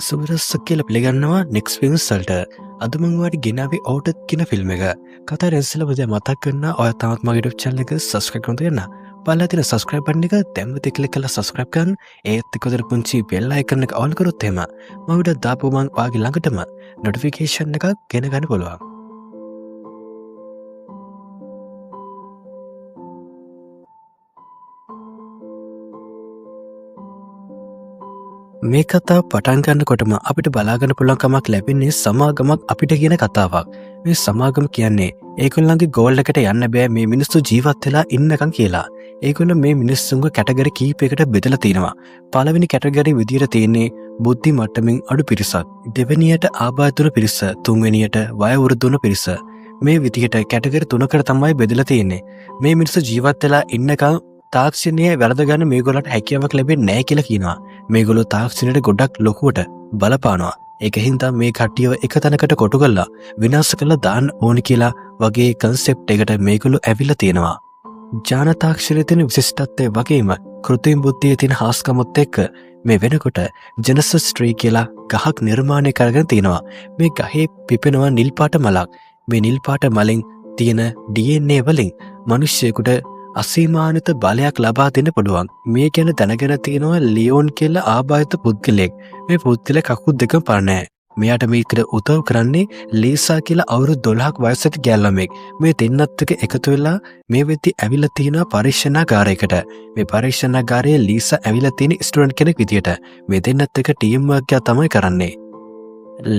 සුවරස්සක් කියල පිළිගන්නවා next films වලට. අද මං ඔයාලට ගෙනාවේ ඕටත් කියන ෆිල්ම් එක. කතා රැස්සල වද මතක් කරන්න ඔය තාමත් මගේ YouTube channel එක subscribe කරන් තියන්න. බලලා තියෙන subscribe button එක දැම්මත් ක්ලික් කරලා subscribe කරන්න. ඒත් එක්ක උදේ පුංචි bell icon එක on කරොත් එහෙම මම වීඩියෝ දාපුවම ඔයාගේ ළඟටම notification එකක් ගෙන ගන්න පුළුවන්. මේ කතාව පටන් ගන්නකොටම අපිට බලාගන්න පුළුවන්කමක් ලැබෙන්නේ සමාගමක් අපිට කියන කතාවක්. මේ සමාගම කියන්නේ ඒගොල්ලන්ගේ ගෝල් එකට යන්න බෑ මේ මිනිස්සු ජීවත් වෙලා ඉන්නකම් කියලා. ඒගොල්ලෝ මේ මිනිස්සුන්ගේ කැටගරි කීපයකට බෙදලා තිනවා. පළවෙනි කැටගරි විදියට තියෙන්නේ බුද්ධි මට්ටමින් අඩු පිරිසක්. දෙවෙනියට ආබාධ පිරිස, තුන්වෙනියට වය වෘද්ධ පිරිස. මේ විදියට කැටගරි තුනකට තමයි බෙදලා තියෙන්නේ. මේ මිනිස්සු ජීවත් වෙලා ඉන්නකම් තාක්ෂණය වැරදගන්න මේගොල්ලන්ට හැකියාවක් ලැබෙන්නේ නැහැ කියලා කියනවා. මේගොල්ලෝ තාක්ෂණයට ගොඩක් ලොකුවට බලපානවා. ඒක හින්දා මේ කට්ටියව එක තැනකට කොටු කරලා විනාශ කරලා දාන්න ඕනි කියලා වගේ කන්සෙප්ට් එකට මේගොල්ලෝ ඇවිල්ලා තියෙනවා. ඥාන තාක්ෂණයේ තියෙන විශිෂ්ටත්වය වගේම කෘත්‍රිම බුද්ධියේ තියෙන හාස්කමත් එක්ක මේ වෙනකොට ජෙනසිස් ට්‍රී කියලා ගහක් නිර්මාණය කරගෙන තියෙනවා. මේ ගහේ පිපෙනවා නිල් පාට මලක්. මේ නිල් පාට මලෙන් තියෙන DNA වලින් මිනිස්සෙකුට අසීමානිත බලයක් ලබා දෙන්න පුළුවන්. මේ ගැන දැනගෙන තියෙනවා ලියෝන් කියලා ආබාධිත පුද්ගලයෙක්. මේ පුද්ගලයා කකුල් දෙකම පරණ නැහැ. මෙයාට මේකට උදව් කරන්නේ ලීසා කියලා අවුරුදු 12ක් වයසට ගෑල්ලමෙක්. මේ දෙන්නත් එක්ක එකතු වෙලා මේ වෙද්දි ඇවිල්ලා තියෙනවා පරීක්ෂණාගාරයකට. මේ පරීක්ෂණාගාරයේ ලීසා ඇවිල්ලා තියෙන ස්ටුඩන්ට් කෙනෙක් විදියට. මේ දෙන්නත් එක්ක ටීම් වර්ක් එක තමයි කරන්නේ.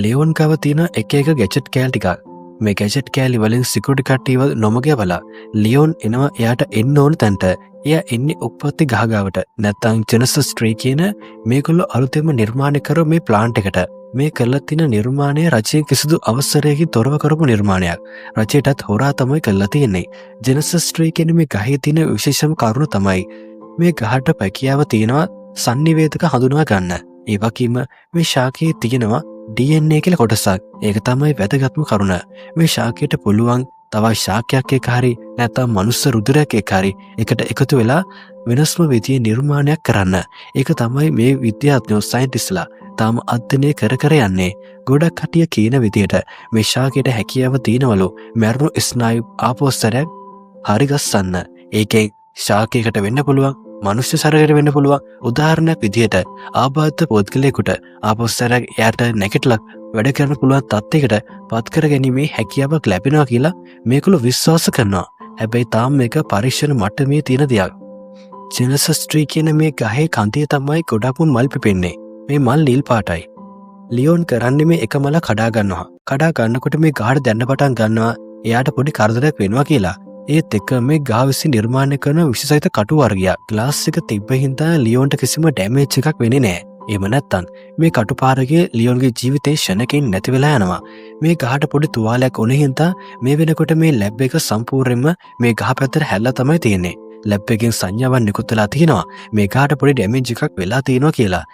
ලියෝන් ගාව තියෙන එක එක ගැජට් කෑල් ටිකක්. මේ ගැජට් කෑලි වලින් සිකියුරිටි කට්ටියව නොමගයවලා ලියෝන් එනවා එයාට එන්න ඕන තැනට. එයා එන්නේ උප්පත්ති ගහගාවට. නැත්නම් ජෙනසිස් ට්‍රී කියන මේගොල්ලෝ අලුතෙන්ම නිර්මාණය කරපු මේ ප්ලාන්ට් එකට. මේ කරලා තියෙන නිර්මාණය රජයේ කිසිදු අවසරයකින් තොරව කරපු නිර්මාණයක්. රජයටත් හොරා තමයි කරලා තියෙන්නේ. ජෙනසිස් ට්‍රී කියන මේ ගහේ තියෙන විශේෂම කරුණ තමයි මේ ගහට පැකියාව තියෙනවා sannivedaka හඳුනා ගන්න. ඒ වගේම මේ ශාකයේ තියෙනවා DNA කියලා කොටසක්. ඒක තමයි වැදගත්ම කරුණ. මේ ශාකයට පුළුවන් තවත් ශාකයක් එක්ක හරි නැත්නම් මනුස්ස රුධිරයක් එක්ක හරි එකට එකතු වෙලා වෙනස්ම විදිහේ නිර්මාණයක් කරන්න. ඒක තමයි මේ විද්‍යාඥයෝ සයන්ටිස්ලා තාම අධ්‍යයනය කර යන්නේ. ගොඩක් කටිය කියන විදිහට මේ ශාකයට හැකියාව තියෙනවලු මරණු ස්නායු ආපෝස්තරයක් හරි ගස්සන්න. ඒකෙන් ශාකයකට වෙන්න පුළුවන් මනුෂ්‍ය ශරීරයට වෙන්න පුළුවන්. උදාහරණයක් විදිහට ආබාධිත පුද්ගලයෙකුට ආපෝස්තරයක් එයාට නැගිටලා වැඩ කරන්න පුළුවන් තත්යකට පත් කර ගැනීමේ හැකියාවක් ලැබෙනවා කියලා මේගොල්ලෝ විශ්වාස කරනවා. හැබැයි තාම මේක පරීක්ෂණ මට්ටමේ තියෙන දෙයක්. ජෙනසිස් ට්‍රී කියන මේ ගහේ කන්දේ තමයි ගොඩක්ම මල් පිපෙන්නේ. මේ මල් නිල් පාටයි. ලියෝන් කරන්නේ මේ එක මල කඩා ගන්නවා. කඩා ගන්නකොට මේ ගහට දැන්න පටන් ගන්නවා එයාට පොඩි කරදරයක් වෙනවා කියලා. ඒත් එක්ක මේ ගහ විසින් නිර්මාණය කරන විශේෂිත කටු වර්ගයක්. ග්ලාස් එක තිබ්බ හින්දා ලියෝන්ට කිසිම ඩැමේජ් එකක් වෙන්නේ නැහැ. එහෙම නැත්තම් මේ කටුපාරගේ ලියෝන්ගේ ජීවිතේ ෂණකින් නැති වෙලා යනවා. මේ ගහට පොඩි තුවාලයක් උනේ හින්දා මේ වෙනකොට මේ ලැබ් එක සම්පූර්ණයෙන්ම මේ ගහ පැත්තට හැල්ලා තමයි තියෙන්නේ. ලැබ් එකෙන් සංඥාවක් නිකුත් වෙලා තියෙනවා. මේ ගහට පොඩි ඩැමේජ් එකක් වෙලා තියෙනවා කියලා.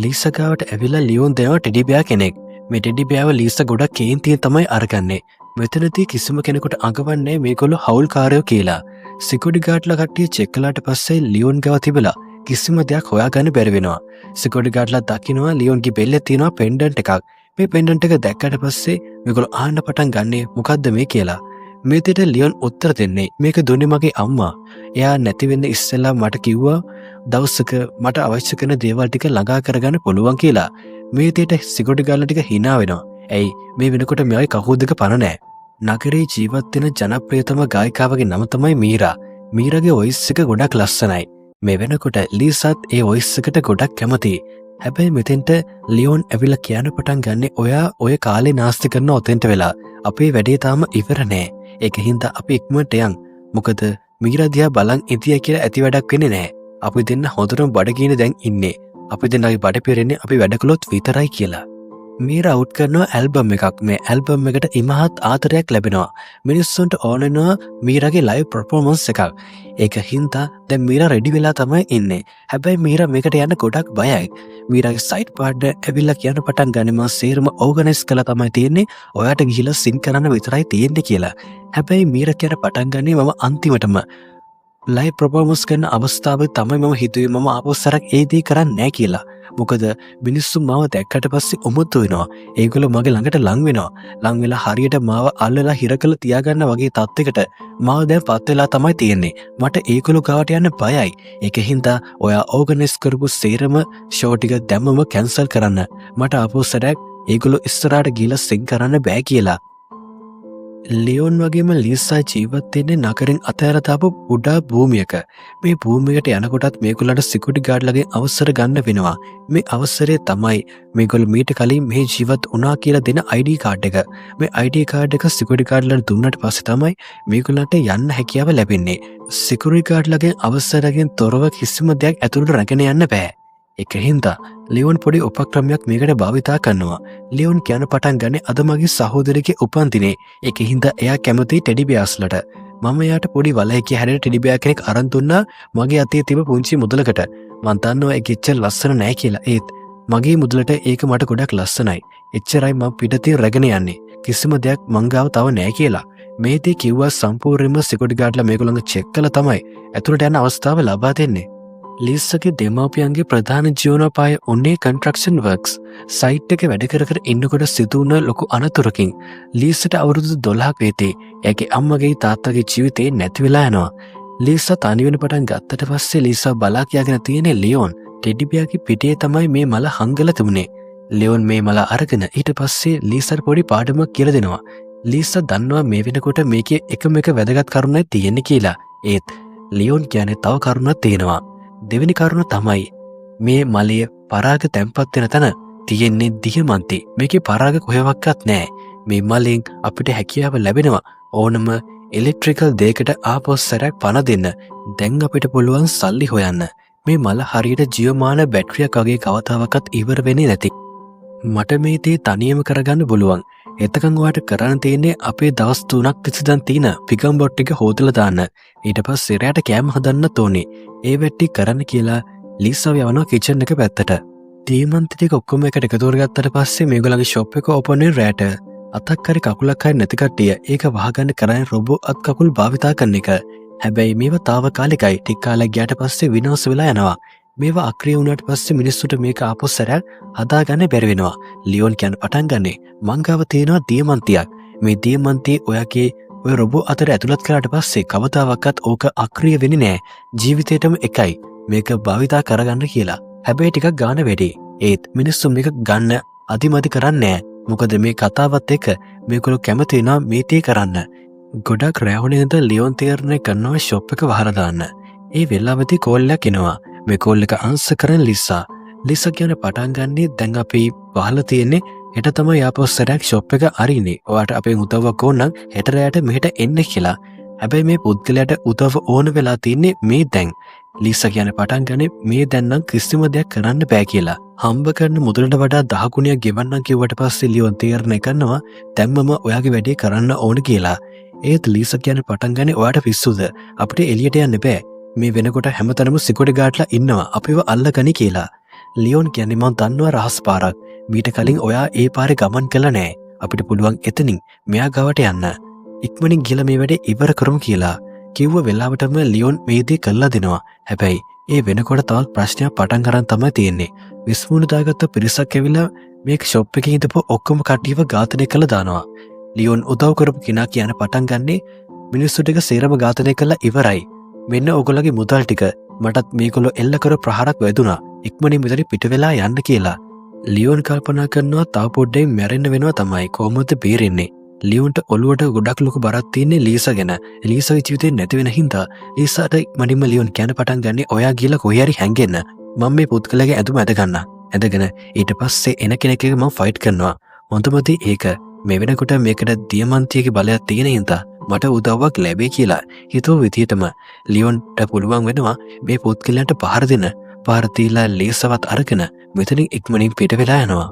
ලීසා ගාවට ඇවිල්ලා ලියෝන් දෙනවා ටෙඩි බෙයා කෙනෙක්. මේ ටෙඩි බෙයාව ලීසා ගොඩක් කේන්තියෙන් තමයි අරගන්නේ. මෙතනදී කිසිම කෙනෙකුට අඟවන්නේ මේගොල්ලෝ හවුල්කාරයෝ කියලා. සිකියුරිටි ගාඩ්ලා කට්ටිය චෙක් කළාට පස්සේ ලියෝන් ගාව තිබිලා කිසිම දෙයක් හොයාගන්න බැරි වෙනවා. සිකියුරිටි ගාඩ්ලා දකින්නවා ලියෝන්ගේ බෙල්ලේ තියෙනවා පෙන්ඩන්ට් එකක්. මේ පෙන්ඩන්ට් එක දැක්කට පස්සේ මේගොල්ලෝ ආන්න පටන් ගන්නේ මොකද්ද මේ කියලා. මේ දෙයට ලියෝන් උත්තර දෙන්නේ මේක දුන්නේ මගේ අම්මා. එයා නැති වෙන්න ඉස්සෙල්ලා මට කිව්වා දවසක මට අවශ්‍ය කරන දේවල් ටික ළඟා කරගන්න පුළුවන් කියලා. මේ දෙයට සිකියුරිටි ගාඩ්ලා ටික hina වෙනවා. ඇයි මේ වෙනකොට මෙයාගේ කකුල් දෙක පන නැහැ. නගරේ ජීවත් වෙන ජනප්‍රියතම ගායිකාවගේ නම තමයි මීරා. මීරාගේ වොයිස් එක ගොඩක් ලස්සනයි. මේ වෙනකොට ලීසාත් ඒ වොයිස් එකට ගොඩක් කැමතියි. හැබැයි මෙතෙන්ට ලියෝන් ඇවිල්ලා කියන්න පටන් ගන්නේ ඔයා ඔය කාලේ නාස්ති කරන ඔතෙන්ට වෙලා. අපේ වැඩේ තාම ඉවර නෑ. ඒක හින්දා අපි ඉක්මනට යන්. මොකද මීරා දිහා බලන් ඉතියා කියලා ඇති වැඩක් වෙන්නේ නෑ. අපි දෙන්න හොඳටම බඩගිනින් දැන් ඉන්නේ. අපි දෙන්නගේ බඩ පිරෙන්නේ අපි වැඩ කළොත් විතරයි කියලා. මීරා අවුට් කරනවා ඇල්බම් එකක්. මේ ඇල්බම් එකට ඉමහත් ආදරයක් ලැබෙනවා. මිනිස්සුන්ට ඕන වෙනවා මීරාගේ ලයිව් පර්ෆෝමන්ස් එකක්. ඒක හින්දා දැන් මීරා රෙඩි වෙලා තමයි ඉන්නේ. හැබැයි මීරා මේකට යන්න ගොඩක් බයයි. මීරාගේ සයිඩ් පාර්ට්නර් ඇවිල්ලා කියන්න පටන් ගන්නේ මම සේරම ඕගනයිස් කළා තමයි තියෙන්නේ. ඔයාට ගිහිල්ලා සින් කරන්න විතරයි තියෙන්නේ කියලා. හැබැයි මීරා කියන පටන් ගන්නේ මම අන්තිමටම ලයි ප්‍රපෝමස් කරන අවස්ථාව තමයි මම හිතුවේ මම ආපස්සරක් ඒදී කරන්න නෑ කියලා. මොකද මිනිස්සු මාව දැක්කට පස්සේ උමුතු වෙනවා. ඒගොල්ලෝ මගේ ළඟට ලං වෙනවා. ලං වෙලා හරියට මාව අල්ලලා හිර කළ තියාගන්න වගේ තත්යකට මාව දැන් පත් වෙලා තමයි තියෙන්නේ. මට ඒගොල්ලෝ ගාවට යන්න බයයි. ඒකින්ද ඔයා ඕගනයිස් කරපු සේරම ෂෝ ටික දැම්මම කැන්සල් කරන්න. මට ආපස්සරක් ඒගොල්ලෝ ඉස්සරහට ගිහලා සිං කරන්න බෑ කියලා. ලියෝන් වගේම ලීසා ජීවත් වෙන්නේ නගරෙන් අතහැර දාපු කුඩා භූමියක. මේ භූමියට යනකොටත් මේගොල්ලන්ට සිකියුරිටි ගාඩ්ලාගෙන් අවසර ගන්න වෙනවා. මේ අවසරය තමයි මේගොල්ලෝ මීට කලින් මේ ජීවත් වුණා කියලා දෙන ID කාඩ් එක. මේ ID කාඩ් එක සිකියුරිටි ගාඩ්ලාට දුන්නාට පස්සේ තමයි මේගොල්ලන්ට යන්න හැකියාව ලැබෙන්නේ. සිකියුරිටි ගාඩ්ලාගෙන් අවසරයෙන් තොරව කිසිම දෙයක් ඇතුළට රැගෙන යන්න බෑ. ඒකින්ද ලියෝන් පොඩි උපක්‍රමයක් මේකට භාවිතා කරනවා. ලියෝන් කියන පටන් ගන්නේ අද මගේ සහෝදරගේ උපන්දිනේ. ඒකින්ද එයා කැමති ටෙඩි බියර්ස්ලට. මම එයාට පොඩි වලයකිය හැඩයට ටෙඩි බියර් කෙනෙක් අරන් දුන්නා මගේ අතේ තිබ්බ පුංචි මුදලකට. මං දන්නවා ඒක එච්චර ලස්සන නෑ කියලා. ඒත් මගේ මුදලට ඒක මට ගොඩක් ලස්සනයි. එච්චරයි මම පිටතින් රැගෙන යන්නේ. කිසිම දෙයක් මං ගාව තව නෑ කියලා. මේ දේ කිව්වා සම්පූර්ණයෙන්ම සිකියුරිටි ගාඩ්ලා මේගොල්ලන්ව චෙක් කළා තමයි ඇතුළට යන අවස්ථාව ලබා දෙන්නේ. ලීසගේ දෙමාපියන්ගේ ප්‍රධාන ජීවනෝපාය උන්නේ කන්ස්ට්‍රක්ෂන් වර්ක්ස්. සයිට් එකේ වැඩ කර කර ඉන්නකොට සිදු වුණ ලොකු අනතුරකින් ලීසට අවුරුදු 12ක වෙතේ එයාගේ අම්මගේ තාත්තගේ ජීවිතේ නැති වෙලා යනවා. ලීසා තනි වෙන පටන් ගත්තට පස්සේ ලීසා බලා කියාගෙන තියෙන ලියෝන් ටෙඩි බියර්ගේ පිටේ තමයි මේ මල හංගලා තිබුණේ. ලියෝන් මේ මල අරගෙන ඊට පස්සේ ලීසාට පොඩි පාඩමක් කියලා දෙනවා. ලීසා දන්නවා මේ වෙනකොට මේකේ එකම එක වැදගත් කරුණක් තියෙන්නේ කියලා. ඒත් ලියෝන් කියන්නේ තව කරුණක් තියෙනවා. දෙවෙනි කරුණ තමයි මේ මලයේ පරාග තැන්පත් වෙන තැන තියෙන්නේ දියමන්ති. මේකේ පරාග කොහෙවත්වත් නැහැ. මේ මලෙන් අපිට හැකියාව ලැබෙනවා ඕනම ඉලෙක්ට්‍රිකල් දෙයකට ආපස්සරක් පණ දෙන්න. දැන් අපිට පුළුවන් සල්ලි හොයන්න. මේ මල හරියට ජීවමාන බැටරියක් වගේ කවදාවත් ඉවර වෙන්නේ නැති. මට මේ දේ තනියම කරගන්න පුළුවන්. එතකන් ඔයාට කරන්න තියෙන්නේ අපේ දවස් 3ක් තිස්සේ තියෙන පිගම් බොට් එක හොදලා දාන්න. ඊට පස්සේ රැට කෑම හදන්න තෝනේ. ඒ වැටි කරන්න කියලා ලීසා යවනවා කිචන් එක පැත්තට. දීමන්ති ටික ඔක්කොම එකට එකතු කරගත්තට පස්සේ මේගොල්ලන්ගේ ෂොප් එක ඕපන් වෙන රැට අතක් හරි කකුලක් හරි නැති කට්ටිය ඒක වහගන්න කරන්නේ රොබෝ අත් කකුල් භාවිතා කරන එක. හැබැයි මේවා తాවකාලිකයි. ටික කාලයක් ගියාට පස්සේ විනාශ වෙලා යනවා. මේවා අක්‍රිය වුණාට පස්සේ මිනිස්සුන්ට මේක ආපස්සට හදාගන්න බැරි වෙනවා. ලියෝන් කියන පටන් ගන්නේ මං ගාව තියෙනවා දියමන්තියක්. මේ දියමන්තිය ඔයාගේ ඔය රොබෝ අතර ඇතුළත් කරාට පස්සේ කවදාවත් ඕක අක්‍රිය වෙන්නේ නැහැ. ජීවිතේටම එකයි. මේක භාවිතා කරගන්න කියලා. හැබැයි ටිකක් ගාන වැඩි. ඒත් මිනිස්සු මේක ගන්න අදිමදි කරන්නේ නැහැ. මොකද මේ කතාවත් එක්ක මේගොල්ලෝ කැමති වෙනවා මේ තේ කරන්න. ගොඩක් රැවුණේද ලියෝන් තීරණය කරනවා ෂොප් එක වහලා දාන්න. ඒ වෙලාවදී කෝල් එකක් එනවා. මේ කෝල් එක ආන්සර් කරන ලිසා. ලිසා කියන පටන් ගන්නේ දැන් අපි වහලා තියෙන්නේ හෙට තමයි ආපස්සට ෂොප් එක අරින්නේ. ඔයාට අපේ උදව්වක් ඕන නම් හෙට රැයට මෙහෙට එන්න කියලා. හැබැයි මේ පුද්ගලයාට උදව් ඕන වෙලා තින්නේ මේ දැන්. ලීසා කියන පටන් ගන්නේ මේ දැන් නම් කිසිම දෙයක් කරන්න බෑ කියලා. හම්බ කරන මුදලට වඩා 10 ගුණයක් ගෙවන්නම් කිව්වට පස්සේ ලියෝන් තීරණය කරනවා දැන්මම ඔයාගේ වැඩේ කරන්න ඕන කියලා. ඒත් ලීසා කියන පටන් ගන්නේ ඔයාට පිස්සුද? අපිට එළියට යන්න බෑ. මේ වෙනකොට හැමතැනම සිකියුරිටි ගාඩ්ලා ඉන්නවා අපිව අල්ලගනි කියලා. ලියෝන් කියන්නේ මම දන්නවා රහස් පාරක්. මීට කලින් ඔයා ඒ පාරේ ගමන් කළා නෑ. අපිට පුළුවන් එතනින් මෙයා ගාවට යන්න. ඉක්මනින් ගිහලා මේ වැඩේ ඉවර කරමු කියලා. කිව්ව වෙලාවටම ලියෝන් මේ දේ කළා දෙනවා. හැබැයි ඒ වෙනකොට තවත් ප්‍රශ්නයක් පටන් ගන්න තමයි තියෙන්නේ. විස්මුණු දාගත්ත පිරිසක් ඇවිල්ලා මේ ෂොප් එකේ ඉඳපු ඔක්කොම කට්ටියව ඝාතනය කළා දානවා. ලියෝන් උදව් කරපු කෙනා කියන පටන් ගන්නේ මිනිස්සු ටික සේරම ඝාතනය කළා ඉවරයි. මෙන්න ඔයගොල්ලෝගේ මුදල් ටික මටත් මේගොල්ලෝ එල්ල කර ප්‍රහාරක් වැදුනා. ඉක්මනින් මෙතන පිට වෙලා යන්න කියලා. ලියෝන් කල්පනා කරනවා තව පොඩ්ඩෙන් මැරෙන්න වෙනවා තමයි. කොහොමද බේරෙන්නේ? ලියෝන්ට ඔළුවට ගොඩක් ලොකු බරක් තියෙන්නේ ලීසා ගැන. ලීසාගේ ජීවිතේ නැති වෙන හින්දා ලීසාට ඉක්මනින්ම ලියෝන් කියන පටන් ගන්නේ ඔයා ගිහලා කොහේ හරි හැංගෙන්න. මම මේ පුත්කලගේ ඇඳුම ඇඳ ගන්න. ඇඳගෙන ඊට පස්සේ එන කෙනෙක් එක්ක මම ෆයිට් කරනවා. හොඳමදී ඒක මේ වෙනකොට මේකට දියමන්තියගේ බලයක් තියෙන හින්දා මට උදව්වක් ලැබෙයි කියලා හිතුව විදිහටම ලියෝන්ට පුළුවන් වෙනවා මේ පුත්කලයන්ට පහර දෙන්න. පහර දීලා ලීසාවත් අරගෙන මෙතනින් ඉක්මනින් පිට වෙලා යනවා.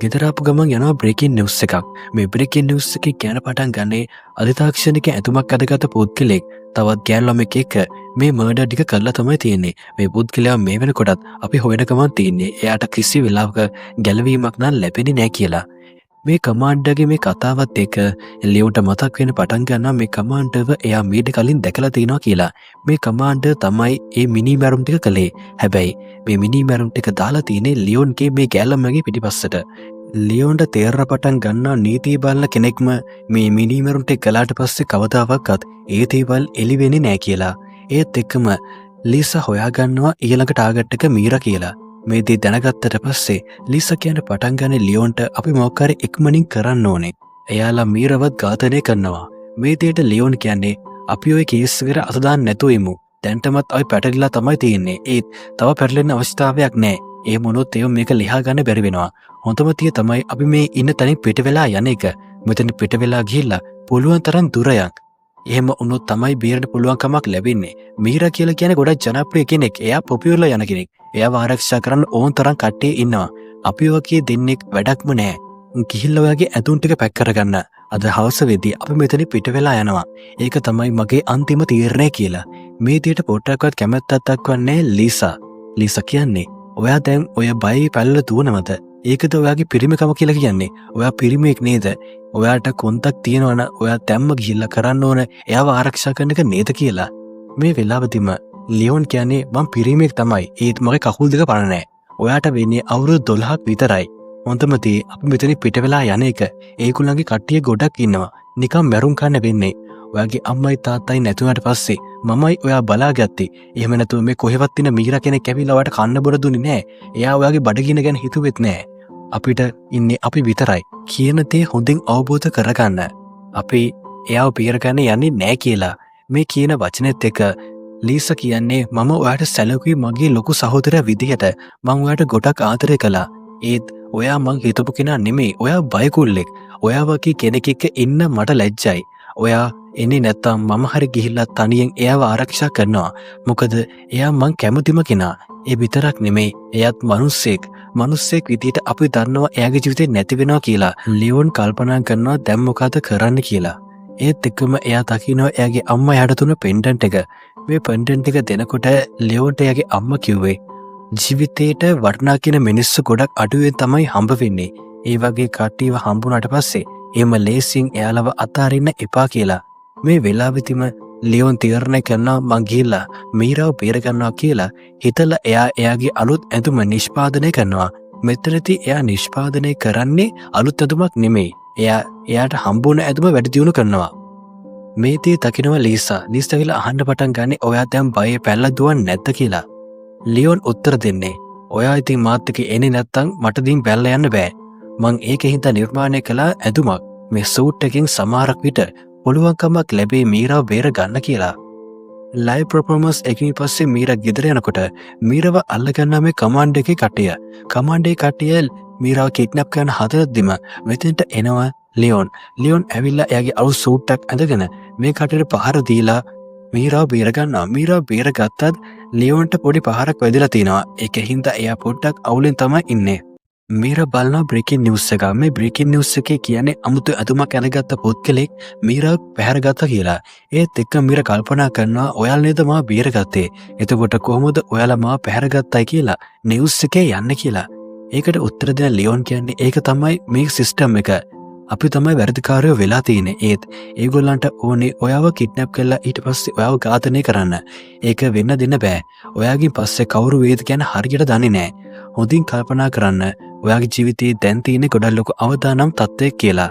ගෙදර ආපු ගමන් යනවා බ්‍රේකින් නිවුස් එකක්. මේ බ්‍රේකින් නිවුස් එකේ කියන පටන් ගන්නේ අධිතාක්ෂණික ඇතුමක් අදගත පුද්ගලෙක් තවත් ගෑල්ලොමෙක් එක්ක මේ මර්ඩර් ටික කරලා තමයි තියෙන්නේ. මේ පුද්ගලයා මේ වෙනකොටත් අපි හොයන ගමන් තියෙන්නේ එයාට කිසි වෙලාවක ගැලවීමක් නම් ලැබෙන්නේ නැහැ කියලා. මේ කමාන්ඩ්ගේ මේ කතාවත් එක ලියෝන්ට මතක් වෙන පටන් ගන්නවා මේ කමාන්ඩර්ව එයා මීට කලින් දැකලා තියෙනවා කියලා. මේ කමාන්ඩර් තමයි ඒ මිනි මැරුම් ටික කළේ. හැබැයි මේ මිනි මැරුම් ටික දාලා තියෙන්නේ ලියෝන්ගේ මේ ගෑල්ලමගේ පිටිපස්සට. ලියෝන්ට තේරෙන පටන් ගන්නවා නීති බලන කෙනෙක්ම මේ මිනි මැරුම් ටික කළාට පස්සේ කවදාවත් ඒ දේවල් එළි වෙන්නේ නැහැ කියලා. ඒත් එක්කම ලීසා හොයාගන්නවා ඊළඟ ටාගට් එක මීරා කියලා. මේ දේ දැනගත්තට පස්සේ ලීසා කියන්න පටන් ගන්නේ ලියෝන්ට අපි මොකක් හරි ඉක්මනින් කරන්න ඕනේ. එයාලා මීරවත් ඝාතනය කරනවා. මේ දෙයට ලියෝන් කියන්නේ අපි ඔය කේස් එකට අත දාන්න නැතුව ඉමු. දැන්ටමත් අපි පැටලිලා තමයි තියෙන්නේ. ඒත් තව පැටලෙන්න අවස්ථාවක් නැහැ. ඒ මොනොත් ඒව මේක ලියා ගන්න බැරි වෙනවා. හොඳම තිය තමයි අපි මේ ඉන්න තැනින් පිට වෙලා යන එක. මෙතන පිට වෙලා ගිහිල්ලා පුළුවන් තරම් දුර යන්න. එහෙම වුණොත් තමයි බේරන්න පුළුවන්කමක් ලැබෙන්නේ. මීරා කියලා කියන්නේ ගොඩක් ජනප්‍රිය කෙනෙක්. එයා පොපියුලර් යන කෙනෙක්. එයාව ආරක්ෂා කරන්න ඕන තරම් කට්ටිය ඉන්නවා. අපි වගේ දෙන්නෙක් වැඩක්ම නැහැ. ගිහිල්ලා ඔයාගේ ඇතුන් ටික පැක් කරගන්න. අද හවස වෙදී අපි මෙතන පිට වෙලා යනවා. ඒක තමයි මගේ අන්තිම තීරණය කියලා. මේ දෙයට පොඩ්ඩක්වත් කැමැත්තක් දක්වන්නේ ලීසා. ලීසා කියන්නේ ඔයා දැන් ඔය බයි පැල්ල දුවනවද? ඒකද ඔයාගේ පිරිමිකම කියලා කියන්නේ. ඔයා පිරිමියෙක් නේද? ඔයාට කොන්තක් තියෙනවනම් ඔයා දැම්ම ගිහිල්ලා කරන්න ඕන එයාව ආරක්ෂා කරන එක නේද කියලා. මේ වෙලාවදිම ලියෝන් කියන්නේ මම පිරිමියෙක් තමයි. ඒත් මගේ කකුල් දෙක පණ නැහැ. ඔයාට වෙන්නේ අවුරුදු 12ක් විතරයි. හොඳම දේ අපි මෙතන පිට වෙලා යන එක. ඒගොල්ලන්ගේ කට්ටිය ගොඩක් ඉන්නවා. නිකන් මැරුම් කන්න වෙන්නේ. ඔයාගේ අම්මයි තාත්තයි නැතුණාට පස්සේ මමයි ඔයා බලාගත්තේ. එහෙම නැතුව මේ කොහෙවත් ඉන්න මීරා කෙනෙක් ඇවිල්ලා ඔයාට කන්න බොර දුන්නේ නැහැ. එයා ඔයාගේ බඩගින්න ගැන හිතුවෙත් නැහැ. අපිට ඉන්නේ අපි විතරයි. කියන දේ හොඳින් අවබෝධ කරගන්න. අපි එයාව බේරගන්න යන්නේ නැහැ කියලා. මේ කියන වචනේත් එක ලීසා කියන්නේ මම ඔයාට සැලකුවේ මගේ ලොකු සහෝදරයා විදිහට. මම ඔයාට ගොඩක් ආදරය කළා. ඒත් ඔයා මං හිතපු කෙනා නෙමෙයි. ඔයා බයකුල්ලෙක්. ඔයා වගේ කෙනෙක් එක්ක ඉන්න මට ලැජ්ජයි. ඔයා එන්නේ නැත්තම් මම හරි ගිහිල්ලා තනියෙන් එයාව ආරක්ෂා කරනවා. මොකද එයා මං කැමතිම කෙනා. ඒ විතරක් නෙමෙයි. එයාත් මිනිස්සෙක්. මිනිස්සෙක් විදිහට අපි දන්නවා එයාගේ ජීවිතේ නැති වෙනවා කියලා. ලියෝන් කල්පනා කරනවා දැන් මොකද කරන්න කියලා. ඒත් එක්කම එයා දකිනවා එයාගේ අම්මා එයාට දුන්න පෙන්ඩන්ට් එක. මේ පෙන්ඩන්ට් එක දෙනකොට ලියෝන්ට එයාගේ අම්මා කිව්වේ ජීවිතේට වටිනා කියන මිනිස්සු ගොඩක් අඩුවෙන් තමයි හම්බ වෙන්නේ. ඒ වගේ කට්ටියව හම්බුනාට පස්සේ එහෙම ලේසියෙන් එයාලව අතාරින්න එපා කියලා. මේ වෙලාවෙදිම ලියෝන් තීරණය කරනවා මං ගිහිල්ලා මීරාව බේර ගන්නවා කියලා. හිතලා එයා එයාගේ අලුත් ඇඳුම නිෂ්පාදනය කරනවා. මෙතනදී එයා නිෂ්පාදනය කරන්නේ අලුත් ඇඳුමක් නෙමෙයි. එයාට හම්බුන ඇඳුම වැඩි දියුණු කරනවා. මේ දේ දකිනවා ලීසා. ලීසා විල අහන්න පටන් ගන්නේ ඔයා දැන් බයේ පැල්ලා දුවන්නේ නැද්ද කියලා. ලියෝන් උත්තර දෙන්නේ ඔයා ඉතින් මාත් එක්ක එන්නේ නැත්තම් මට දින් පැල්ලා යන්න බෑ. මං ඒකෙන් හින්දා නිර්මාණය කළ ඇඳුමක්. මේ සූට් එකෙන් සමහරක් විට පුළුවන්කමක් ලැබේ මීරාව බේර ගන්න කියලා. ලයිව් පර්ෆෝමන්ස් එකකින් පස්සේ මීරා ගෙදර යනකොට මීරව අල්ලගන්නා මේ කමාන්ඩ් එකේ කට්ටිය. කමාන්ඩ් එකේ කට්ටිය මීරාව කිඩ්නැප් කරන හදද්දිම මෙතෙන්ට එනවා ලියෝන්. ලියෝන් ඇවිල්ලා එයාගේ අලුත් සූට් එකක් ඇඳගෙන මේ කටට පහර දීලා මීරාව බේර ගන්නවා. මීරාව බේර ගත්තත් ලියෝන්ට පොඩි පහරක් වැදිලා තිනවා. ඒකෙන් හින්දා එයා පොඩ්ඩක් අවුලෙන් තමයි ඉන්නේ. මීරා බලනවා බ්‍රේකින් නිවුස් එක. මේ බ්‍රේකින් නිවුස් එකේ කියන්නේ අමුතු ඇඳුමක් ඇඳගත්ත පුද්ගලෙක් මීරාව පැහැරගත්තා කියලා. ඒත් එක්ක මීරා කල්පනා කරනවා ඔයාලා නේද මාව බේරගත්තේ. එතකොට කොහොමද ඔයාලා මාව පැහැරගත්තයි කියලා නිවුස් එකේ යන්න කියලා. ඒකට උත්තර දෙන ලියෝන් කියන්නේ ඒක තමයි මේ සිස්ටම් එක. අපි තමයි වැරදිකාරයෝ වෙලා තියෙන්නේ. ඒත් ඒගොල්ලන්ට ඕනේ ඔයාව කිඩ්නැප් කරලා ඊට පස්සේ ඔයාව ඝාතනය කරන්න. ඒක වෙන්න දෙන්න බෑ. ඔයාගෙන් පස්සේ කවුරු වේද කියන හරියට දන්නේ නැහැ. හොඳින් කල්පනා කරන්න. ඔයාගේ ජීවිතයේ දැන් තියෙන ගොඩක් ලොකු අවදානම් තත්ත්වයක් කියලා.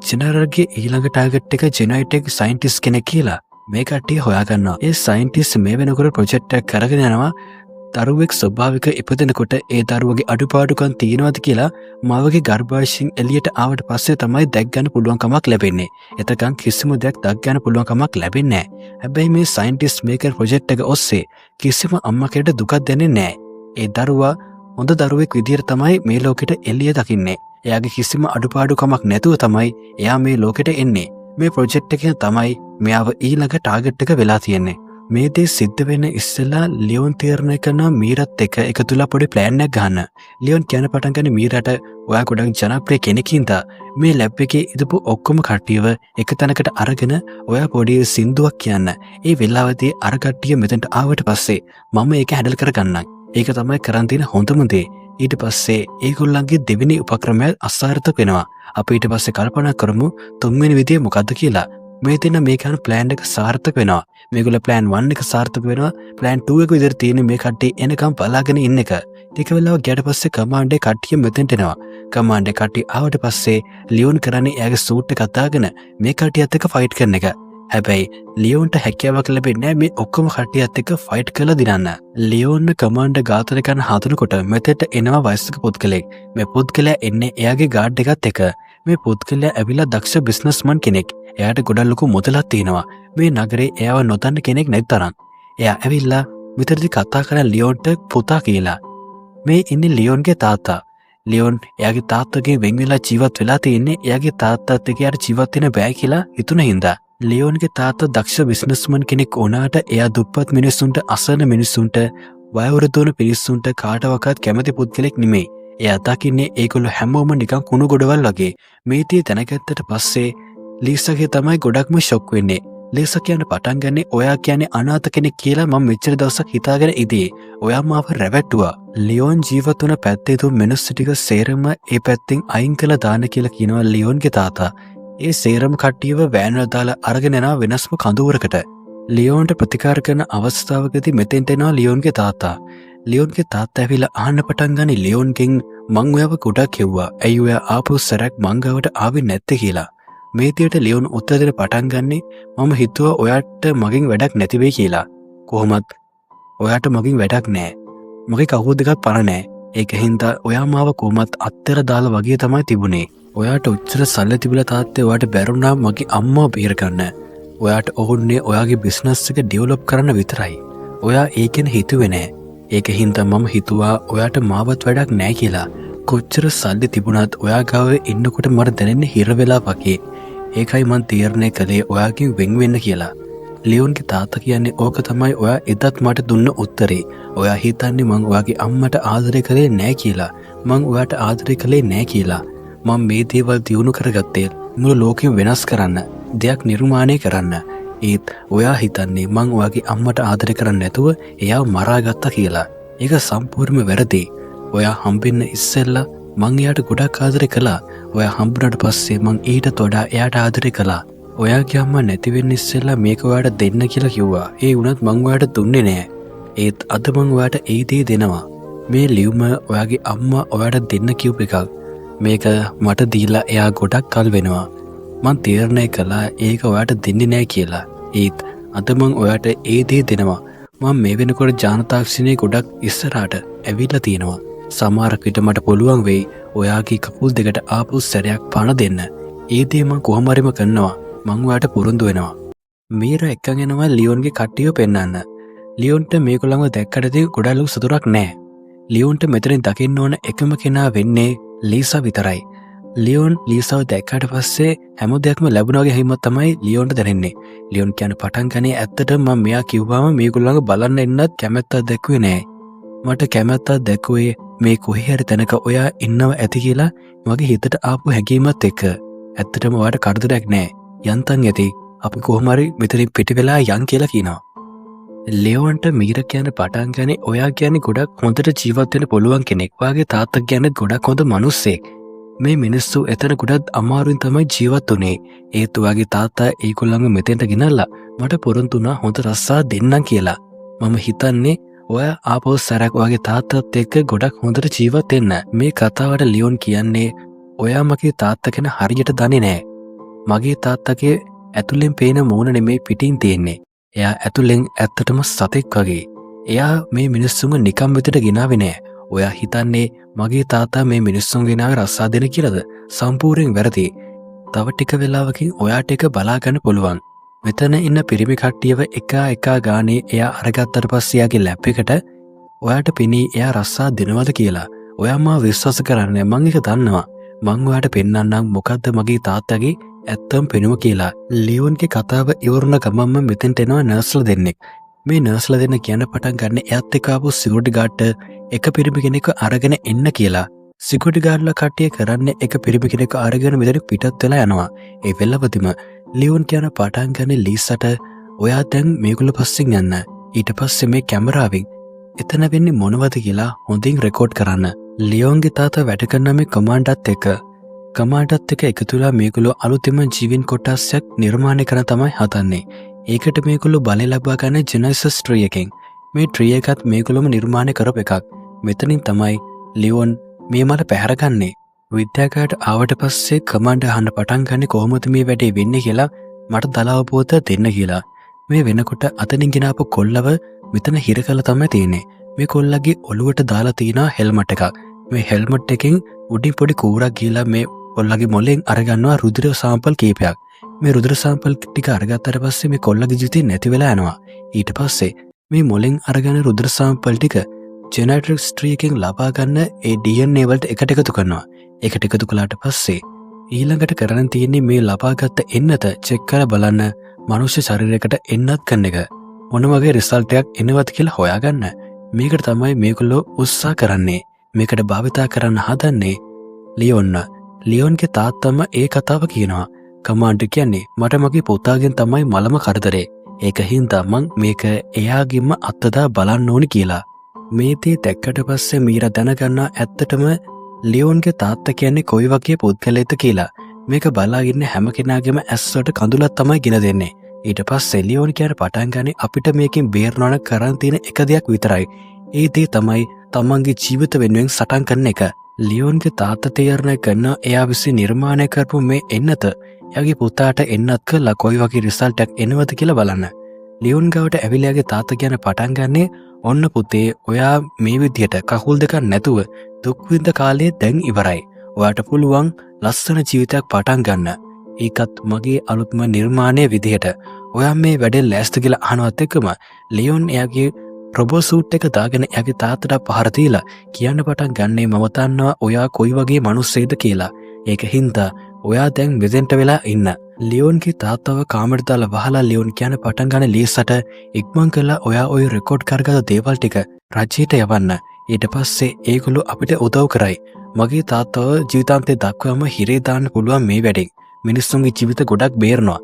ජෙනරල්ගේ ඊළඟ ටාගට් එක ජෙනයිට් එක සයින්ටිස්ට් කෙනෙක් කියලා. මේ කට්ටිය හොයාගන්නවා. ඒ සයින්ටිස්ට් මේ වෙනකොට ප්‍රොජෙක්ට් එකක් කරගෙන යනවා. දරුවෙක් ස්වභාවික ඉපදෙනකොට ඒ දරුවගේ අඩුපාඩුකම් තියෙනවද කියලා මවගේ ගර්භාෂයෙන් එළියට ආවට පස්සේ තමයි දැක් ගන්න පුළුවන්කමක් ලැබෙන්නේ. එතකන් කිසිම දෙයක් දැක් ගන්න පුළුවන්කමක් ලැබෙන්නේ නැහැ. හැබැයි මේ සයින්ටිස්ට් මේකර් ප්‍රොජෙක්ට් එක ඔස්සේ කිසිම අම්මා කෙනෙකුට දුකක් දෙන්නේ නැහැ. ඒ දරුවා හොඳ දරුවෙක් විදියට තමයි මේ ලෝකෙට එළිය දකින්නේ. එයාගේ කිසිම අඩුපාඩුකමක් නැතුව තමයි එයා මේ ලෝකෙට එන්නේ. මේ ප්‍රොජෙක්ට් එකෙන් තමයි මෙයාව ඊළඟ ටාගට් එක වෙලා තියෙන්නේ. මේ දේ සිද්ධ වෙන ඉස්සෙල්ලා ලියෝන් තීරණය කරනවා මීරත් එක්ක එකතුලා පොඩි ප්ලෑන් එකක් ගන්න. ලියෝන් කියන පටන් ගන්නේ මීරට ඔයා ගොඩක් ජනප්‍රිය කෙනෙක්ින්ද මේ ලැබ් එකේ ඉදපු ඔක්කොම කට්ටියව එක තැනකට අරගෙන ඔයා පොඩි සින්දුවක් කියන්න. ඒ වෙලාවදී අර කට්ටිය මෙතනට ආවට පස්සේ මම ඒක හැන්ඩල් කරගන්නම්. ඒක තමයි කරන් තියෙන හොඳම දේ. ඊට පස්සේ ඒගොල්ලන්ගේ දෙවෙනි උපක්‍රමය අසාර්ථක වෙනවා. අපි ඊට පස්සේ කල්පනා කරමු තුන්වෙනි විදිය මොකද්ද කියලා. මේ දෙන මේ කරන ප්ලෑන් එක සාර්ථක වෙනවා. මේගොල්ලෝ ප්ලෑන් 1 එක සාර්ථක වෙනවා. ප්ලෑන් 2 එක විතර තියෙන මේ කට්ටිය එනකම් බලාගෙන ඉන්න එක. ටික වෙලාවක් ගියට පස්සේ කමාන්ඩ් එක කට්ටිය මෙතෙන්ට එනවා. කමාන්ඩ් එක කට්ටිය ආවට පස්සේ ලියෝන් කරන්නේ එයාගේ සූට් එක අතාගෙන මේ කට්ටියත් එක්ක ෆයිට් කරන එක. හැබැයි ලියෝන්ට හැකියාවක් ලැබෙන්නේ නැහැ මේ ඔක්කොම කට්ටියත් එක්ක ෆයිට් කරලා දිනන්න. ලියෝන් කමාන්ඩ් ඝාතනය කරන හදනකොට මෙතෙන්ට එනවා වයස්ක පුද්ගලෙක්. මේ පුද්ගලයා එන්නේ එයාගේ ගාඩ් එකත් එක්ක. මේ පුද්ගලයා ඇවිල්ලා දක්ෂ බිස්නස්මන් කෙනෙක්. එයාට ගොඩක් ලොකු මුදලක් තියෙනවා. මේ නගරේ එයාව නොදන්න කෙනෙක් නැති තරම්. එයා ඇවිල්ලා මෙතනදී කතා කරන ලියෝන්ට පුතා කියලා. මේ ඉන්නේ ලියෝන්ගේ තාත්තා. ලියෝන් එයාගේ තාත්තගේ වෙන් වෙලා ජීවත් වෙලා තියෙන්නේ එයාගේ තාත්තත් එක්ක යාට ජීවත් වෙන්න බෑ කියලා හිතුන හින්දා. ලියෝන්ගේ තාත්තා දක්ෂ බිස්නස්මන් කෙනෙක් වුණාට එයා දුප්පත් මිනිස්සුන්ට අසරණ මිනිස්සුන්ට වයවෘද්ධ මිනිස්සුන්ට කාටවත් කැමති පුද්ගලෙක් නෙමෙයි. එයා දකින්නේ ඒගොල්ලෝ හැමෝම නිකන් කුණු ගොඩවල් වගේ. මේ තිය දැනගත්තට පස්සේ ලීසාගේ තමයි ගොඩක්ම ෂොක් වෙන්නේ. ලීසා කියන්න පටන් ගන්නේ ඔයා කියන්නේ අනාථ කෙනෙක් කියලා මම මෙච්චර දවසක් හිතාගෙන ඉදී. ඔයා මාව රැවට්ටුවා. ලියෝන් ජීවත් වුණ පැත්තේ තු මිනිස්සු ටික සේරම ඒ පැත්තෙන් අයින් කළා දාන්න කියලා කියනවා ලියෝන්ගේ තාත්තා. ඒ සේරම කට්ටියව වෑන් වල දාලා අරගෙන යනවා වෙනස්ම කඳවුරකට. ලියෝන්ට ප්‍රතිකාර කරන අවස්ථාවකදී මෙතෙන්ට එනවා ලියෝන්ගේ තාත්තා. ලියෝන්ගේ තාත්තා ඇවිල්ලා අහන්න පටන් ගන්නේ ලියෝන්ගෙන් මං ඔයාව ගොඩක් කිව්වා. ඇයි ඔයා ආපහු සැරයක් මං ගාවට ආවේ නැත්තේ කියලා. මේ තියට ලියෝන් උත්තර දෙන්න පටන් ගන්නේ මම හිතුවා ඔයාට මගෙන් වැඩක් නැති වෙයි කියලා. කොහොමත් ඔයාට මගෙන් වැඩක් නැහැ. මගේ කකුල් දෙකක් පණ නැහැ. ඒක හින්දා ඔයා මාව කොහොමත් අත්තර දාලා වගේ තමයි තිබුණේ. ඔයාට උච්චර සල්ලි තිබිලා තාත්තේ ඔයාට බැරුණා මගේ අම්මා බේර ගන්න. ඔයාට ඕනේ ඔයාගේ බිස්නස් එක ඩෙවලොප් කරන්න විතරයි. ඔයා ඒකෙන් හිතුවේ නැහැ. ඒක හින්දා මම හිතුවා ඔයාට මාවත් වැඩක් නැහැ කියලා. කොච්චර සල්ලි තිබුණත් ඔයා ගාවේ ඉන්නකොට මට දැනෙන්නේ හිර වෙලා වගේ. ඒකයි මං තීරණය කළේ ඔයාගෙන් වෙන් වෙන්න කියලා. ලියෝන්ගේ තාත්තා කියන්නේ ඕක තමයි ඔයා එදත් මට දුන්න උත්තරේ. ඔයා හිතන්නේ මං ඔයාගේ අම්මට ආදරය කළේ නැහැ කියලා. මං ඔයාට ආදරය කළේ නැහැ කියලා. මම මේ දේවල් දියුණු කරගත්තේ මුළු ලෝකෙම වෙනස් කරන්න, දෙයක් නිර්මාණය කරන්න. ඒත් ඔයා හිතන්නේ මං ඔයාගේ අම්මට ආදරය කරන්නේ නැතුව එයාව මරාගත්තා කියලා. ඒක සම්පූර්ණයෙන්ම වැරදි. ඔයා හම්බෙන්න ඉස්සෙල්ලා මං එයාට ගොඩක් ආදරය කළා. ඔයා හම්බුනට පස්සේ මං ඊටත් වඩා එයාට ආදරය කළා. ඔයාගේ අම්මා නැති වෙන්න ඉස්සෙල්ලා මේක ඔයාට දෙන්න කියලා කිව්වා. ඒ වුණත් මං ඔයාට දුන්නේ නැහැ. ඒත් අද මං ඔයාට ඒ දේ දෙනවා. මේ ලියුම ඔයාගේ අම්මා ඔයාට දෙන්න කිව්ව එකක්. මේක මට දීලා එයා ගොඩක් කල් වෙනවා. මං තීරණය කළා ඒක ඔයාට දෙන්නේ නැහැ කියලා. ඒත් අද මං ඔයාට ඒ දේ දෙනවා. මම මේ වෙනකොට ජනතාක්ෂණයේ ගොඩක් ඉස්සරහට ඇවිල්ලා තියෙනවා. සමහරක් විට මට පුළුවන් වෙයි ඔයාගේ කකුල් දෙකට ආපහු සැරයක් පණ දෙන්න. ඒ දේ මං කොහොම හරිම කරනවා. මං ඔයාට පුරුදු වෙනවා. මීර එක්කන් යනවා ලියෝන්ගේ කට්ටියව පෙන්නන්න. ලියෝන්ට මේගොල්ලන්ව දැක්කටදී ගොඩක් ලොකු සතුටක් නැහැ. ලියෝන්ට මෙතනින් දකින්න ඕන එකම කෙනා වෙන්නේ ලීසා විතරයි. ලියෝන් ලීසාව දැක්කට පස්සේ හැම දෙයක්ම ලැබුණා වගේ හිමත් තමයි ලියෝන්ට දැනෙන්නේ. ලියෝන් කියන්නේ පටන් ගන්නේ ඇත්තටම මම මෙයා කිව්වම මේගොල්ලන්ව බලන්න එන්නත් කැමැත්තක් දැක්ුවේ නෑ. මට කැමැත්තක් දැක්ුවේ මේ කොහේ හරි තැනක ඔයා ඉන්නව ඇති කියලා මගේ හිතට ආපු හැඟීමත් එක්ක. ඇත්තටම ඔයාට කරදරයක් නෑ. යන්තම් ඇති. අපි කොහොම හරි මෙතනින් පිට වෙලා යන් කියලා කියනවා. ලියෝන්ට මීර කියන පටන් ගන්නේ ඔයා කියන්නේ ගොඩක් හොඳට ජීවත් වෙන්න පුළුවන් කෙනෙක්. ඔයාගේ තාත්තා කියන්නේ ගොඩක් හොඳ මිනිස්සෙක්. මේ මිනිස්සු එතන ගොඩක් අමාරුවෙන් තමයි ජීවත් වුනේ. ඒත් ඔයාගේ තාත්තා ඒගොල්ලන්ව මෙතෙන්ට ගෙනල්ලා මට පොරොන්දු වුණා හොඳ රස්සා දෙන්නම් කියලා. මම හිතන්නේ ඔයා ආපහු සැරයක් ඔයාගේ තාත්තත් එක්ක ගොඩක් හොඳට ජීවත් වෙන්න. මේ කතාවට ලියෝන් කියන්නේ ඔයා මගේ තාත්තා ගැන හරියට දන්නේ නැහැ. මගේ තාත්තගේ ඇතුලෙන් පේන මූණ නෙමෙයි පිටින් තියෙන්නේ. එයා ඇතුලෙන් ඇත්තටම සතෙක් වගේ. එයා මේ මිනිස්සුන්ව නිකම් විතර ගෙනාවේ නෑ. ඔයා හිතන්නේ මගේ තාත්තා මේ මිනිස්සුන් ගෙනාවේ රස්සා දෙන කියලාද? සම්පූර්ණයෙන් වැරදි. තව ටික වෙලාවකින් ඔයාට ඒක බලා ගන්න පුළුවන්. මෙතන ඉන්න පිරිමි කට්ටියව එක ගානේ එයා අරගත්තට පස්සේ එයාගේ ලැබ් එකට ඔයාට පිනී එයා රස්සා දෙනවද කියලා. ඔයා මාව විශ්වාස කරන්නේ මං ඒක දන්නවා. මං ඔයාට පෙන්නන්නම් මොකද්ද මගේ තාත්තගේ ඇත්තම පෙනුම කියලා. ලියෝන්ගේ කතාව ඉවරුණ ගමන්ම මෙතෙන්ට එනවා නර්ස්ලා දෙන්නෙක්. මේ නර්ස්ලා දෙන්න කියන පටන් ගන්න එයාත් එක්ක ආපු සිකියුරිටි ගාඩ් එක පිරිමි කෙනෙක්ව අරගෙන එන්න කියලා. සිකියුරිටි ගාඩ්ලා කට්ටිය කරන්නේ එක පිරිමි කෙනෙක්ව අරගෙන මෙතන පිටත් වෙලා යනවා. ඒ වෙලාවදිම ලියෝන් කියන පටන් ගන්න ලීසට ඔයා දැන් මේගොල්ලෝ පස්සෙන් යන්න. ඊට පස්සේ මේ කැමරාවෙන් එතන වෙන්නේ මොනවද කියලා හොඳින් රෙකෝඩ් කරන්න. ලියෝන්ගේ තාතා වැඩ කරන මේ කමාන්ඩත් එක එකතුලා මේගොල්ලෝ අලුතෙම ජීවින් කොටස්සයක් නිර්මාණය කරන තමයි හදන්නේ. ඒකට මේගොල්ලෝ බලය ලබා ගන්න ජෙනයිසස් ට්‍රී එකෙන්. මේ ට්‍රී එකත් මේගොල්ලොම නිර්මාණය කරපු එකක්. මෙතනින් තමයි ලියෝන් මේ මල පැහැරගන්නේ. විද්‍යාගාරට ආවට පස්සේ කමාන්ඩ් අහන්න පටන් ගන්නේ කොහොමද මේ වැඩේ වෙන්නේ කියලා මට දලාවබෝධ දෙන්න කියලා. මේ වෙනකොට අතනින් ගෙනාපු කොල්ලව මෙතන හිර කරලා තමයි තියෙන්නේ. මේ කොල්ලගේ ඔළුවට දාලා තියෙන හෙල්මට් එකක්. මේ හෙල්මට් එකෙන් උඩින් පොඩි කූරක් ගිහලා මේ කොල්ලගේ මොලෙන් අරගන්නවා රුධිර සාම්පල් කීපයක්. මේ රුධිර සාම්පල් ටික අරගත්තට පස්සේ මේ කොල්ලගේ ජීවිතේ නැති වෙලා යනවා. ඊට පස්සේ මේ මොලෙන් අරගෙන රුධිර සාම්පල් ටික ජෙනටික් ට්‍රී එකෙන් ලබා ගන්න ඒ DNA වලට එකට එකතු කරනවා. එකට එකතු කළාට පස්සේ ඊළඟට කරන්න තියෙන්නේ මේ ලබාගත්ත එන්නත චෙක් කරලා බලන්න මනුෂ්‍ය ශරීරයකට එන්නත් කරන එක. මොන වගේ රිසල්ට් එකක් එනවද කියලා හොයාගන්න. මේකට තමයි මේගොල්ලෝ උත්සාහ කරන්නේ. මේකට භාවිතා කරන්න හදන්නේ ලියෝන්න. ලියෝන්ගේ තාත්තම ඒ කතාව කියනවා. කමාන්ඩ් කියන්නේ මට මගේ පුතාගෙන් තමයි මලම කරදරේ. ඒක හින්දා මං මේක එයාගෙන්ම අත්දා බලන්න ඕනි කියලා. මේ දේ දැක්කට පස්සේ මීරා දැනගන්නා ඇත්තටම ලියෝන්ගේ තාත්තා කියන්නේ කොයි වගේ පුද්ගලයෙක්ද කියලා. මේක බලාගෙන හැම කෙනාගේම ඇස්වලට කඳුලක් තමයි ගෙන දෙන්නේ. ඊට පස්සේ ලියෝන් කියන පටන් ගන්නේ අපිට මේකෙන් බේරනවා නම් කරන් තියෙන එක දෙයක් විතරයි. ඒ දේ තමයි තමන්ගේ ජීවිත වෙනුවෙන් සටන් කරන එක. ලියෝන්ගේ තාත්තා තීරණය කරන එයා විසින් නිර්මාණය කරපු මේ එන්නත එයාගේ පුතාට එන්නත් කළා කොයි වගේ රිසල්ට් එකක් එනවද කියලා බලන්න. ලියෝන් ගාවට ඇවිල්ලාගේ තාත්තා කියන පටන් ගන්නේ ඔන්න පුතේ ඔයා මේ විදියට කකුල් දෙකක් නැතුව දුක් විඳ කාලේ දැන් ඉවරයි. ඔයාට පුළුවන් ලස්සන ජීවිතයක් පටන් ගන්න. ඒකත් මගේ අලුත්ම නිර්මාණය විදිහට. ඔයා මේ වැඩේ ලෑස්ති කියලා අහනවත් එක්කම ලියෝන් එයාගේ රොබෝ සූට් එක දාගෙන එයාගේ තාත්තට පහර දීලා කියන්න පටන් ගන්නේ මම දන්නවා ඔයා කොයි වගේ මිනිස්සෙක්ද කියලා. ඒක හින්දා ඔයා දැන් මෙතෙන්ට වෙලා ඉන්න. ලියෝන්ගේ තාත්තව කාමරයට දාලා වහලා ලියෝන් කියන පටන් ගන්න ලීසට ඉක්මන් කරලා ඔයා ওই රෙකෝඩ් කරගත්ත දේවල් ටික රජයට යවන්න. ඊට පස්සේ ඒගොල්ලෝ අපිට උදව් කරයි. මගේ තාත්තව ජීවිතාන්තය දක්වාම හිරේ දාන්න පුළුවන් මේ වැඩෙන්. මිනිස්සුන්ගේ ජීවිත ගොඩක් බේරනවා.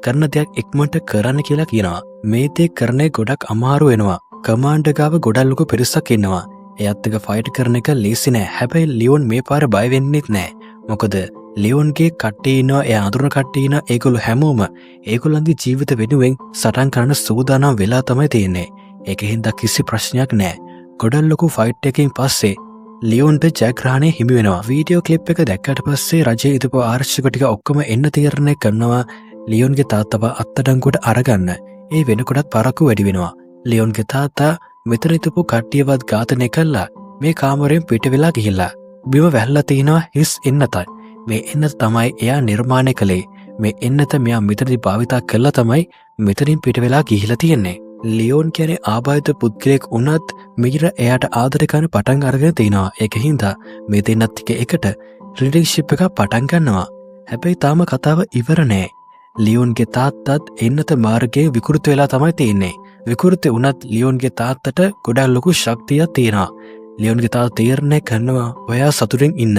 කරන දෙයක් ඉක්මනට කරන්න කියලා කියනවා. මේ දේ කරන්නේ ගොඩක් අමාරු වෙනවා. කමාන්ඩ් ගාව ගොඩක් ලොකු පිරිසක් ඉන්නවා. එයත් එක ෆයිට් කරන එක ලීසි නෑ. හැබැයි ලියෝන් මේ පාර බය වෙන්නෙත් නෑ. මොකද ලියෝන්ගේ කට්ටිය ඉන්නවා, එයා අඳුරන කට්ටිය ඉන්නවා. ඒගොල්ලෝ හැමෝම ඒගොල්ලන්ගේ ජීවිත වෙනුවෙන් සටන් කරන්න සූදානම් වෙලා තමයි තියෙන්නේ. ඒක හින්දා කිසි ප්‍රශ්නයක් නෑ. ගොඩක් ලොකු ෆයිට් එකකින් පස්සේ ලියෝන්ට ජයග්‍රහණය හිමි වෙනවා. වීඩියෝ ක්ලිප් එක දැක්කට පස්සේ රජයේ ඉදපු ආරක්ෂක ටික ඔක්කොම එන්න තීරණය කරනවා ලියෝන්ගේ තාත්තව අත්අඩංගුවට අරගන්න. ඒ වෙනකොටත් පරක්කු වැඩි වෙනවා. ලියෝන්ගේ තාත්තා මෙතන ඉදපු කට්ටියවත් ඝාතනය කළා. මේ කාමරයෙන් පිට වෙලා ගිහිල්ලා බිම වැහලා තිනවා හිස් එන්නතයි. මේ එන්නත තමයි එයා නිර්මාණය කළේ. මේ එන්නත මෙයා මෙතනදී භාවිතා කළා තමයි මෙතනින් පිට වෙලා ගිහිලා තියෙන්නේ. ලියෝන් කියන්නේ ආබාධිත පුද්ගලයෙක් වුණත් මීර එයාට ආදරය කරන පටන් අරගෙන තිනවා. ඒක හින්දා මේ දෙන්නත් එකට රිලේෂන්ෂිප් එකක් පටන් ගන්නවා. හැබැයි තාම කතාව ඉවර නෑ. ලියෝන්ගේ තාත්තත් එන්නත මාර්ගයේ විකෘති වෙලා තමයි තියෙන්නේ. විකෘති වුණත් ලියෝන්ගේ තාත්තට ගොඩක් ලොකු ශක්තියක් තියෙනවා. ලියෝන්ගේ තාත්තා තීරණය කරනවා ඔයා සතුටින් ඉන්න.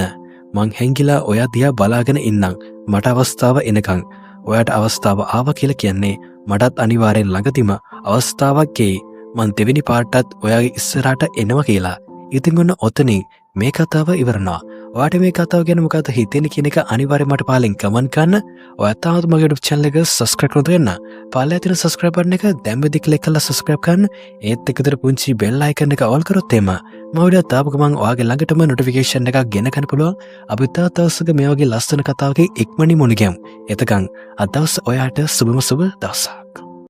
මං හැංගිලා ඔයා දිහා බලාගෙන ඉන්නම්. මට අවස්ථාව එනකන්. ඔයාට අවස්ථාව ආවා කියලා කියන්නේ මටත් අනිවාර්යෙන් ළඟදිම අවස්ථාවක් එයි. මං දෙවෙනි පාටත් ඔයාගේ ඉස්සරහට එනවා කියලා. ඉතින් ඔන්න ඔතනින් මේ කතාව ඉවරනවා. ඔයාට මේ කතාව ගැන මොකද හිතෙන්නේ කියන එක අනිවාර්යෙන් මට පහලින් කමෙන්ට් කරන්න. ඔයා තාමත් මගේ YouTube channel එක subscribe කරලා තියෙන්න. පහළ තියෙන subscribe button එක දැන් මෙදි click කරලා subscribe කරන්න. ඒත් එකතර පුංචි bell icon එක all කරොත් එම මම වීඩියෝ දාපු ගමන් ඔයාගේ ළඟටම notification එකක් ගෙන ගන්න පුළුවන්. අපි තාත්තවසක මේ වගේ ලස්සන කතාවකින් ඉක්මනින් මුණ ගැමු. එතකන් අද දවස් ඔයාට සුබම සුබ දවසක්.